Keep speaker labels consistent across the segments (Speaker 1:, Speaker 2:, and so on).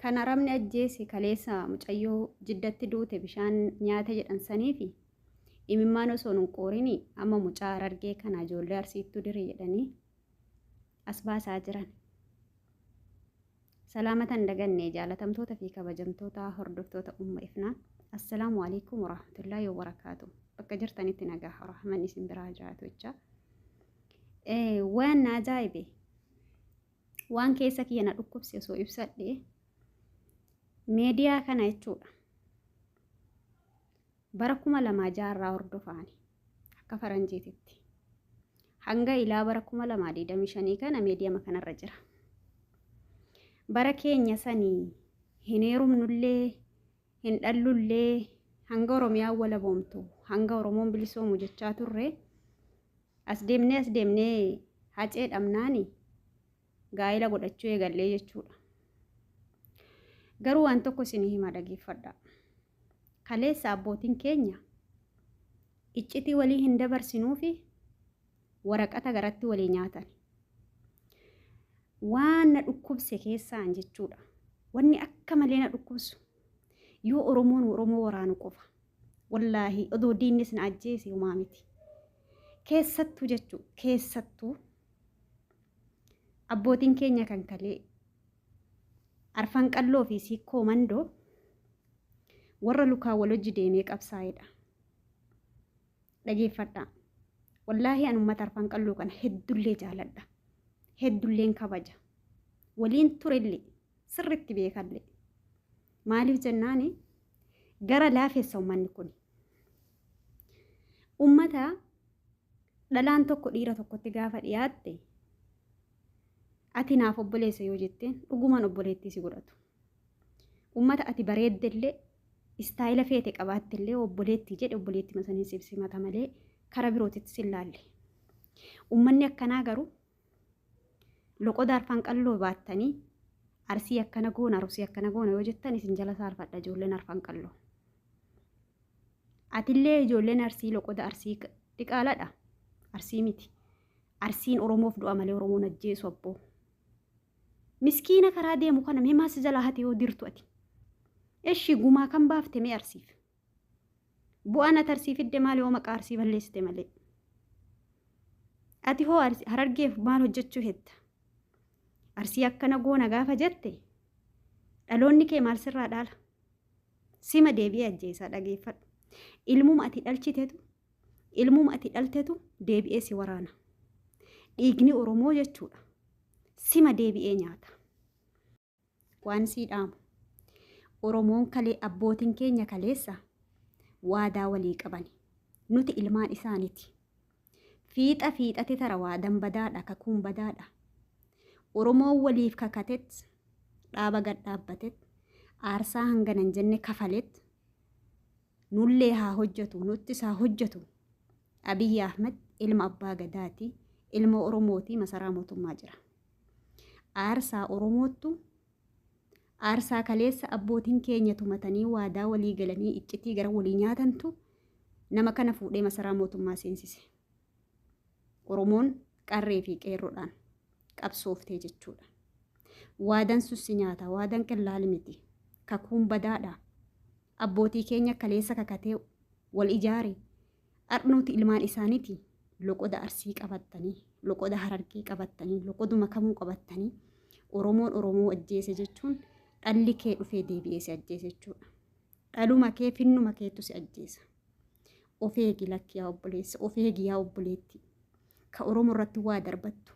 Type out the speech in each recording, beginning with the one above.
Speaker 1: Kan aramni ajjeese kaleessa mucayyoo jiddatti duute bishaan nyaata jedhan saniifi imimmaan osoo nun qoorini amma mucaa Harargee kana ijoollee Arsiittuu dirii jedhanii as baasaa jiran. Salaamatan daganne jaalatamtoota fi kabajamtoota hordoftoota umma ifnaan. Assalaamu alaikum warahmatullaahi wabarakaatuh. Bakka jirtanitti nagaa rahman isin biraa jiraatu jecha. Waan ajaa'ibe waan keessa kiyya na dhukkubse osoo ibsadhe meediyaa kana jechuudha. Bara 2006 hordofaani akka faranjiititti hanga ilaa bara 2025 kana meediyaa kanarra jira. Bara keenya sanii hin heerumnullee hin dhallullee hanga Oromiyaa wala boomtu hanga Oromoon bilisoomu jechaa turre as deemnee hacee dhabnaani gaa'ela godhachuu eegallee jechuudha. Garuu waan tokko isinii hima dhageeffadha. Kaleessa abbootiin keenya iccitii walii hin dabarsinuu fi waraqata garatti walii nyaatan. Waan na dhukkubse keessaan jechuudha. Wanni akka malee na dhukkubsu yoo Oromoon Oromoo waraanu qofa. Wallaahi odoo diinnis na ajjeese uumaa miti. Keessattuu jechuudha. Keessattuu abbootiin keenya kan kalee arfan qalloo fi siikoo mandoo warra lukaa wal hojii deemee qabsaa'edha. Dhageeffadhaa. Wallaahi an uummata arfan qalloo kana heddullee jaaladha. Heddulleen kabaja. Waliin turellee sirriitti beekallee. Maaliif jennaani gara laafeessa uummanni kun. Uummata dhalaan tokko dhiira tokkotti gaafa dhiyaatte ati naaf obboleessa yoo jetteen dhugumaan obboleettii si godhatu. Uummata ati bareeddellee istaayila feete qabaattellee obboleettii jedhe obboleettii masanii sibsimata malee kara birootitti si ilaalle. Uummanni akkanaa garuu loqoda arfan qalloo baattanii arsii akkana goona arsii akkana goona yoo jettan isin jala saarfadha ijoolleen arfan qalloo. Atillee ijoolleen arsii loqoda arsii dhiqaaladha. Arsii miti. Arsiin Oromoof du'a malee Oromoon ajjeesu abboo. Miskiina karaa deemu kana mee maas jala hate yoo dirtu ati. Eshi gumaa kan baafte mee arsiif. Bu'aan ati arsii fidde maali yoo maqaa arsii balleessite malee. Ati hoo Harargeef maal hojjechuu hetta. Arsii akkana goona gaafa jette dhaloonni kee maal sirraa dhaala. Sima deebi'ee ajjeesaa dhageeffadhu. Ilmuma ati dhalchitetu ilmuma ati dhaltetu deebi'ee si waraana. Dhiigni Oromoo jechuudha. Sima deebi'ee nyaata. Waan sii dhaamu. Oromoon kalee abbootiin keenya kaleessa waadaa walii qabani. Nuti ilmaan isaaniiti. Fiixa fiixatti tara waadan badaadha kakuun badaadha. Oromoon waliif kakatet dhaaba gad dhaabbatet aarsaa hanganan jenne kafalet nullee haa hojjetu nuttis haa hojjetu. Abiyyi Ahmed ilma abbaa gadaati. Ilma Oromooti masaraa mootummaa jira. Aarsaa Oromootu aarsaa kaleessa abbootiin keenya tumatanii waadaa walii galanii iccitii gara walii nyaatantu nama kana fuudhee masaraa mootummaa seensise. Oromoon qarree fi qeerroodhaan qabsooftee jechuudha. Waadan sussi nyaata waadan qallaali miti. Kakuun badaadha. Abbootii keenya kaleessa kakatee wal ijaare arnuuti ilmaan isaaniiti. Loqoda arsii qabattanii, loqoda Harargee qabattanii, loqoduma kamuu qabattanii Oromoon Oromoo ajjeese jechuun dhalli kee dhufee deebi'ee si ajjeese jechuudha. Dhaluma kee finnuma keetu si ajjeesa. Of eegi lakki yaa obboleessa, of eegi yaa obboleetti. Ka Oromoo irratti waa darbattu,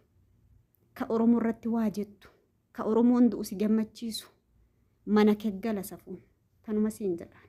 Speaker 1: ka Oromoo irratti waa jettu, ka Oromoon du'u si gammachiisu mana kee gala safuun tanuma siin jedha.